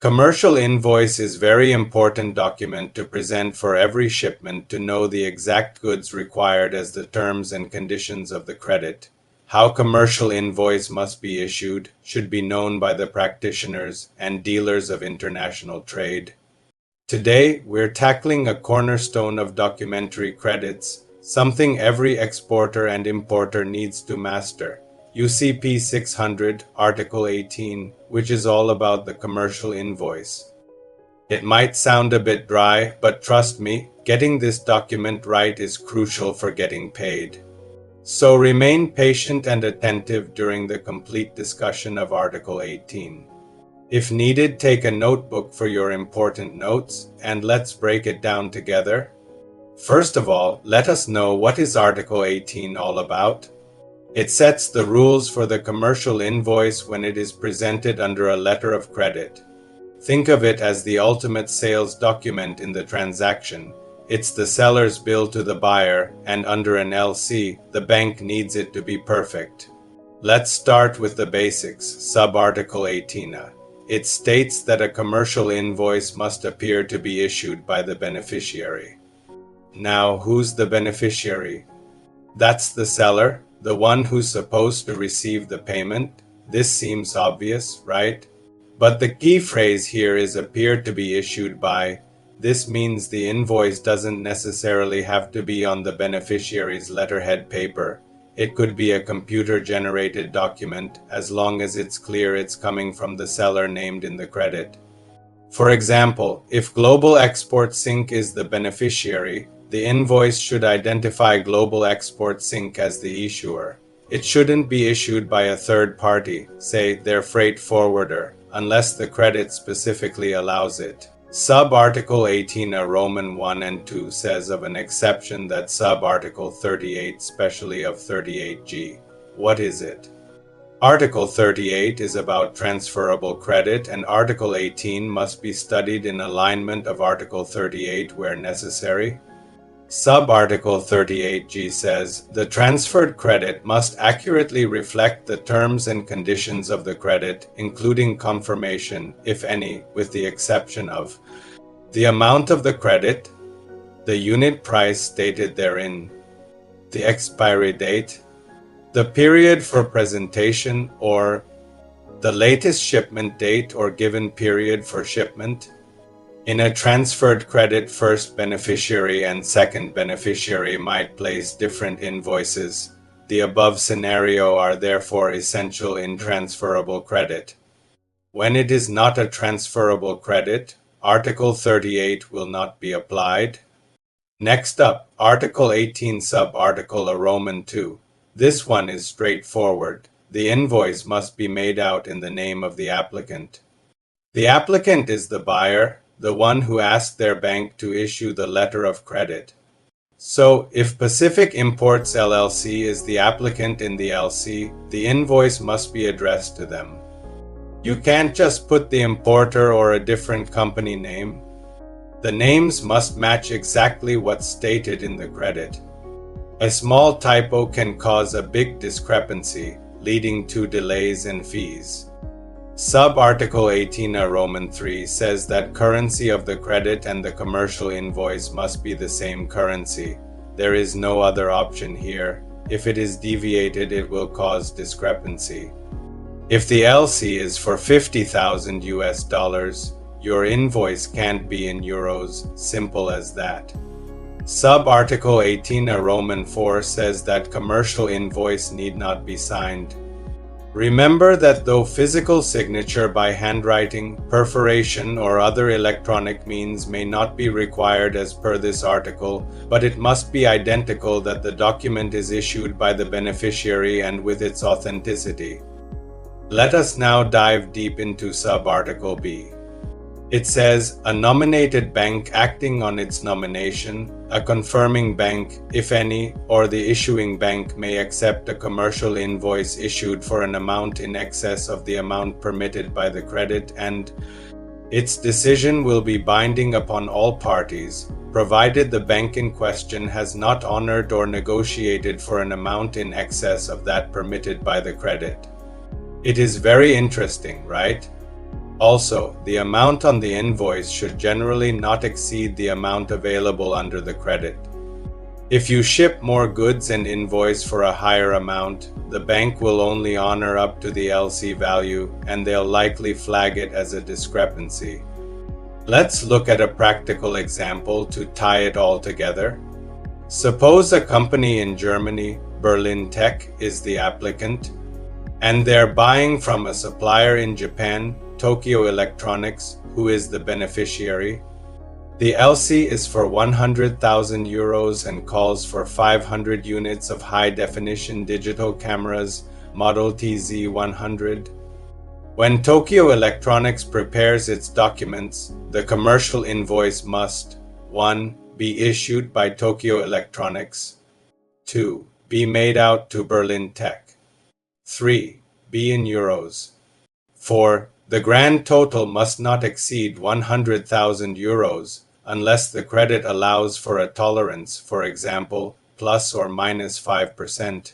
Commercial invoice is very important document to present for every shipment to know the exact goods required as the terms and conditions of the credit. How commercial invoice must be issued should be known by the practitioners and dealers of international trade. Today, we're tackling a cornerstone of documentary credits, something every exporter and importer needs to master. UCP 600, Article 18, which is all about the commercial invoice. It might sound a bit dry, but trust me, getting this document right is crucial for getting paid. So remain patient and attentive during the complete discussion of Article 18. If needed, take a notebook for your important notes, and let's break it down together. First of all, let us know what is Article 18 all about. It sets the rules for the commercial invoice when it is presented under a letter of credit. Think of it as the ultimate sales document in the transaction. It's the seller's bill to the buyer, and under an LC, the bank needs it to be perfect. Let's start with the basics, sub-article 18. It states that a commercial invoice must appear to be issued by the beneficiary. Now, who's the beneficiary? That's the seller, the one who's supposed to receive the payment. This seems obvious, right? But the key phrase here is appear to be issued by. This means the invoice doesn't necessarily have to be on the beneficiary's letterhead paper. It could be a computer-generated document, as long as it's clear it's coming from the seller named in the credit. For example, if Global Export Sync is the beneficiary, the invoice should identify Global Export Sync as the issuer. It shouldn't be issued by a third party, say their freight forwarder, unless the credit specifically allows it. Sub-Article 18 Roman 1 and 2 says of an exception that Sub-Article 38 specially of 38G. What is it? Article 38 is about transferable credit, and Article 18 must be studied in alignment of Article 38 where necessary. Sub-Article 38G says, the transferred credit must accurately reflect the terms and conditions of the credit, including confirmation, if any, with the exception of the amount of the credit, the unit price stated therein, the expiry date, the period for presentation or the latest shipment date or given period for shipment. In a transferred credit, first beneficiary and second beneficiary might place different invoices. The above scenario are therefore essential in transferable credit. When it is not a transferable credit, Article 38 will not be applied. Next up, Article 18 sub-article Roman 2. This one is straightforward. The invoice must be made out in the name of the applicant. The applicant is the buyer, the one who asked their bank to issue the letter of credit. So, if Pacific Imports LLC is the applicant in the LC, the invoice must be addressed to them. You can't just put the importer or a different company name. The names must match exactly what's stated in the credit. A small typo can cause a big discrepancy, leading to delays and fees. Sub-Article 18 Roman 3 says that currency of the credit and the commercial invoice must be the same currency. There is no other option here. If it is deviated, it will cause discrepancy. If the LC is for 50,000 US dollars, your invoice can't be in euros, simple as that. Sub-Article 18 Roman 4 says that commercial invoice need not be signed. Remember that though physical signature by handwriting, perforation, or other electronic means may not be required as per this article, but it must be identical that the document is issued by the beneficiary and with its authenticity. Let us now dive deep into sub-article B. It says, a nominated bank acting on its nomination, a confirming bank, if any, or the issuing bank may accept a commercial invoice issued for an amount in excess of the amount permitted by the credit, and its decision will be binding upon all parties, provided the bank in question has not honored or negotiated for an amount in excess of that permitted by the credit. It is very interesting, right? Also, the amount on the invoice should generally not exceed the amount available under the credit. If you ship more goods and invoice for a higher amount, the bank will only honor up to the LC value, and they'll likely flag it as a discrepancy. Let's look at a practical example to tie it all together. Suppose a company in Germany, Berlin Tech, is the applicant, and they're buying from a supplier in Japan, Tokyo Electronics, who is the beneficiary. The LC is for 100,000 euros and calls for 500 units of high-definition digital cameras, model TZ100. When Tokyo Electronics prepares its documents, the commercial invoice must 1. Be issued by Tokyo Electronics. 2. Be made out to Berlin Tech. 3. Be in euros. 4. The grand total must not exceed 100,000 euros unless the credit allows for a tolerance, for example, plus or minus 5%.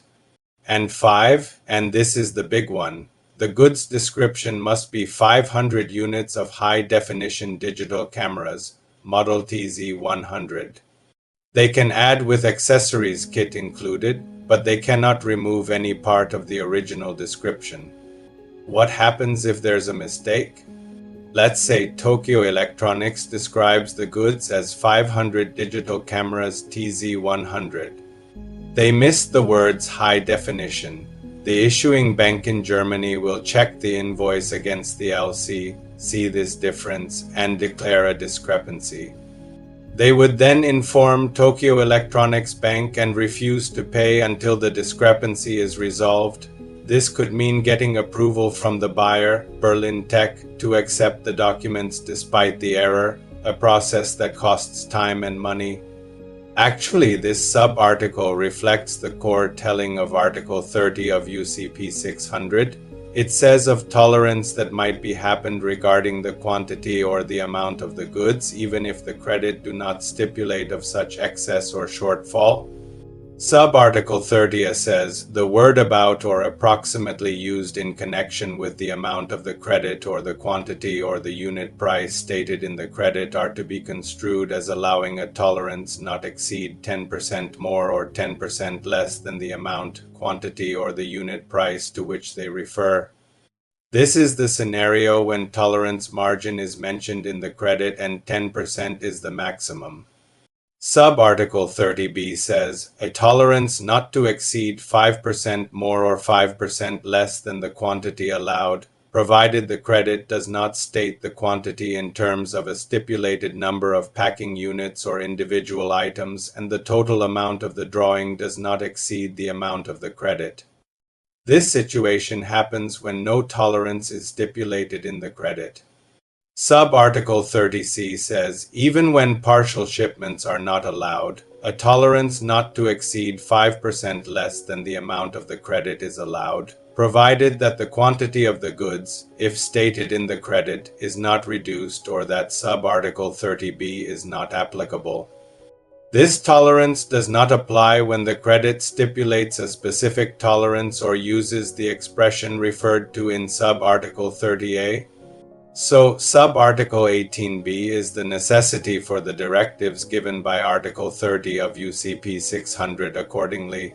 And 5, and this is the big one, the goods description must be 500 units of high-definition digital cameras, model TZ100. They can add with accessories kit included, but they cannot remove any part of the original description. What happens if there's a mistake? Let's say Tokyo Electronics describes the goods as 500 digital cameras TZ100. They missed the words high definition. The issuing bank in Germany will check the invoice against the LC, see this difference, and declare a discrepancy. They would then inform Tokyo Electronics Bank and refuse to pay until the discrepancy is resolved. This could mean getting approval from the buyer, Berlin Tech, to accept the documents despite the error, a process that costs time and money. Actually, this sub-article reflects the core telling of Article 30 of UCP 600. It says of tolerance that might be happened regarding the quantity or the amount of the goods, even if the credit do not stipulate of such excess or shortfall. Sub-Article 30 says, the word about or approximately used in connection with the amount of the credit or the quantity or the unit price stated in the credit are to be construed as allowing a tolerance not exceed 10% more or 10% less than the amount, quantity, or the unit price to which they refer. This is the scenario when tolerance margin is mentioned in the credit and 10% is the maximum. Sub-Article 30b says, a tolerance not to exceed 5% more or 5% less than the quantity allowed, provided the credit does not state the quantity in terms of a stipulated number of packing units or individual items, and the total amount of the drawing does not exceed the amount of the credit. This situation happens when no tolerance is stipulated in the credit. Sub-Article 30c says, even when partial shipments are not allowed, a tolerance not to exceed 5% less than the amount of the credit is allowed, provided that the quantity of the goods, if stated in the credit, is not reduced or that Sub-Article 30b is not applicable. This tolerance does not apply when the credit stipulates a specific tolerance or uses the expression referred to in Sub-Article 30a. So, Sub-Article 18b is the necessity for the directives given by Article 30 of UCP 600 accordingly.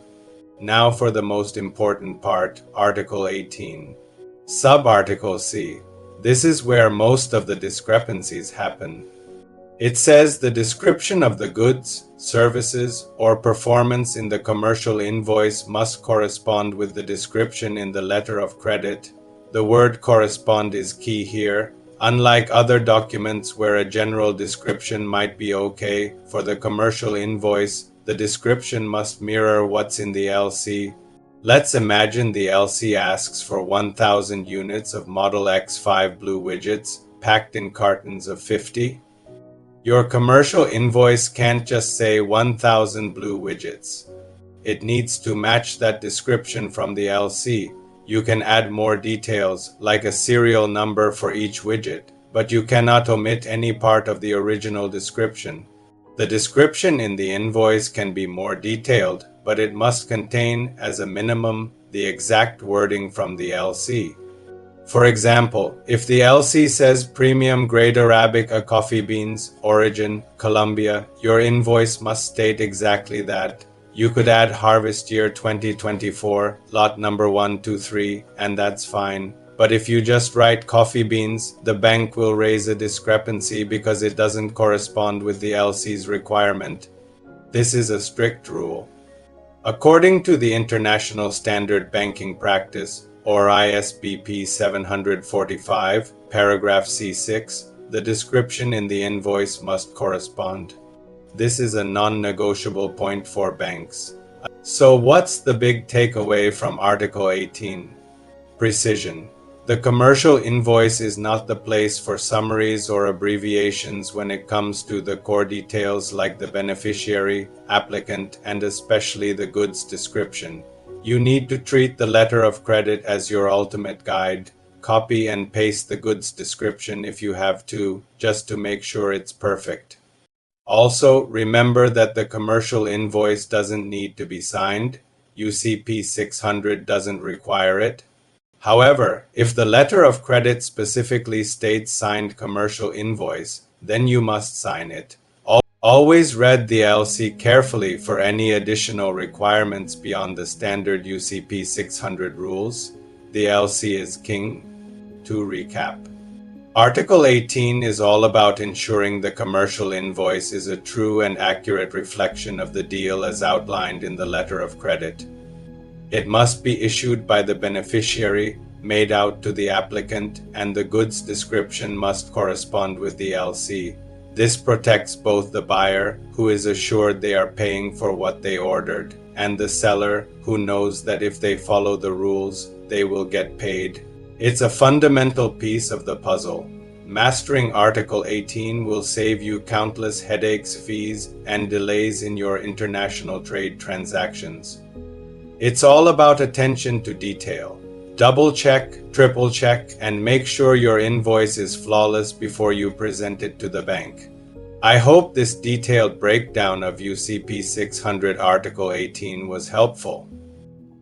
Now for the most important part, Article 18. Sub-Article C. This is where most of the discrepancies happen. It says the description of the goods, services, or performance in the commercial invoice must correspond with the description in the letter of credit. The word correspond is key here. Unlike other documents where a general description might be okay, for the commercial invoice, the description must mirror what's in the LC. Let's imagine the LC asks for 1,000 units of Model X5 blue widgets, packed in cartons of 50. Your commercial invoice can't just say 1,000 blue widgets. It needs to match that description from the LC. You can add more details, like a serial number for each widget, but you cannot omit any part of the original description. The description in the invoice can be more detailed, but it must contain, as a minimum, the exact wording from the LC. For example, if the LC says premium grade Arabica coffee beans, origin, Colombia, your invoice must state exactly that. You could add harvest year 2024, lot number 123, and that's fine. But if you just write coffee beans, the bank will raise a discrepancy because it doesn't correspond with the LC's requirement. This is a strict rule. According to the International Standard Banking Practice, or ISBP 745, paragraph C6, the description in the invoice must correspond. This is a non-negotiable point for banks. So what's the big takeaway from Article 18? Precision. The commercial invoice is not the place for summaries or abbreviations when it comes to the core details like the beneficiary, applicant, and especially the goods description. You need to treat the letter of credit as your ultimate guide. Copy and paste the goods description if you have to, just to make sure it's perfect. Also, remember that the commercial invoice doesn't need to be signed. UCP 600 doesn't require it. However, if the letter of credit specifically states signed commercial invoice, then you must sign it. Always read the LC carefully for any additional requirements beyond the standard UCP 600 rules. The LC is king. To recap, Article 18 is all about ensuring the commercial invoice is a true and accurate reflection of the deal as outlined in the letter of credit. It must be issued by the beneficiary, made out to the applicant, and the goods description must correspond with the LC. This protects both the buyer, who is assured they are paying for what they ordered, and the seller, who knows that if they follow the rules, they will get paid. It's a fundamental piece of the puzzle. Mastering Article 18 will save you countless headaches, fees, and delays in your international trade transactions. It's all about attention to detail. Double check, triple check, and make sure your invoice is flawless before you present it to the bank. I hope this detailed breakdown of UCP 600 Article 18 was helpful.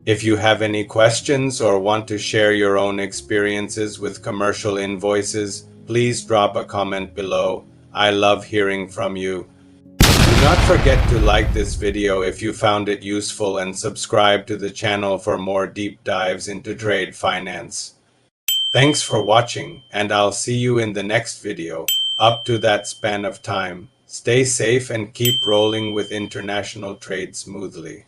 If you have any questions or want to share your own experiences with commercial invoices, please drop a comment below. I love hearing from you. Do not forget to like this video if you found it useful and subscribe to the channel for more deep dives into trade finance. Thanks for watching, and I'll see you in the next video. Up to that span of time, stay safe and keep rolling with international trade smoothly.